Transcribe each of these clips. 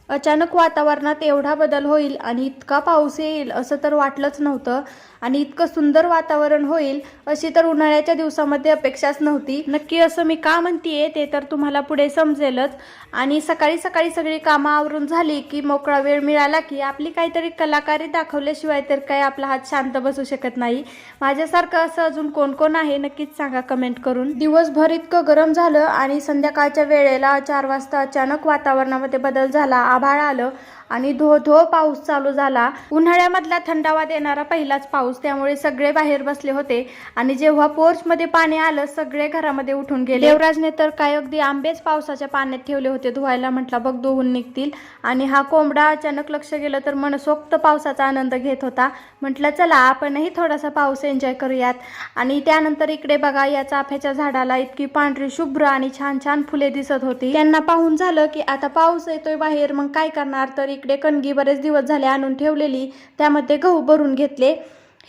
अचानक वातावरणात एवढा बदल होईल आणि इतका पाऊस येईल असं तर वाटलंच नव्हतं आणि इतकं सुंदर वातावरण होईल अशी तर उन्हाळ्याच्या दिवसामध्ये अपेक्षाच नव्हती। नक्की असं मी का म्हणतीये ते तर तुम्हाला पुढे समजेलच। आणि सकाळी सकाळी सगळी कामं आवरून झाली की मोकळा वेळ मिळाला की आपली काहीतरी कलाकारी दाखवल्याशिवाय तर काय आपला हात शांत बसू शकत नाही। माझ्यासारखं असं अजून कोण कोण आहे नक्कीच सांगा कमेंट करून। दिवसभर इतकं गरम झालं आणि संध्याकाळच्या वेळेला 4 वाजता अचानक वातावरणामध्ये बदल झाला, आभाळ आलं आणि धो धो पाऊस चालू झाला। उन्हाळ्यामधला थंडावा देणारा पहिलाच पाऊस, त्यामुळे सगळे बाहेर बसले होते आणि जेव्हा पोर्च मध्ये पाणी आलं सगळे घरामध्ये उठून गेले। देवराजने तर काय अगदी आंबेच पावसाच्या पाण्यात ठेवले होते धुवायला, म्हटलं बघ धुवून निघतील। आणि हा कोंबडा अचानक लक्ष गेलं तर मनसोक्त पावसाचा आनंद घेत होता। म्हटलं चला आपणही थोडासा पाऊस एन्जॉय करूयात। आणि त्यानंतर इकडे बघा या चाफ्याच्या झाडाला इतकी पांढरी शुभ्र आणि छान छान फुले दिसत होती। त्यांना पाहून झालं की आता पाऊस येतोय बाहेर, मग काय करणार, तर इकडे कणगी बरेच दिवस झाले आणून ठेवलेली त्यामध्ये गहू भरून घेतले।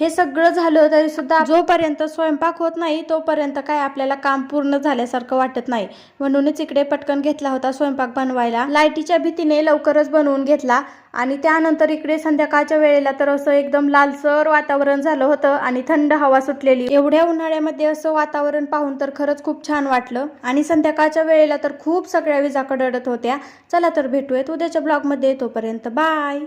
हे सगळं झालं तरी सुद्धा जोपर्यंत स्वयंपाक होत नाही तोपर्यंत काय आपल्याला काम पूर्ण झाल्यासारखं वाटत नाही, म्हणूनच इकडे पटकन घेतला होता स्वयंपाक बनवायला। लाईटीच्या भीतीने लवकरच बनवून घेतला आणि त्यानंतर इकडे संध्याकाळच्या वेळेला तर असं एकदम लालसर वातावरण झालं होतं आणि थंड हवा सुटलेली। एवढ्या उन्हाळ्यामध्ये असं वातावरण पाहून तर खरंच खूप छान वाटलं। आणि संध्याकाळच्या वेळेला तर खूप सगळ्या विजा कडकडत होत्या। चला तर भेटूयात उद्याच्या ब्लॉग मध्ये, तोपर्यंत बाय।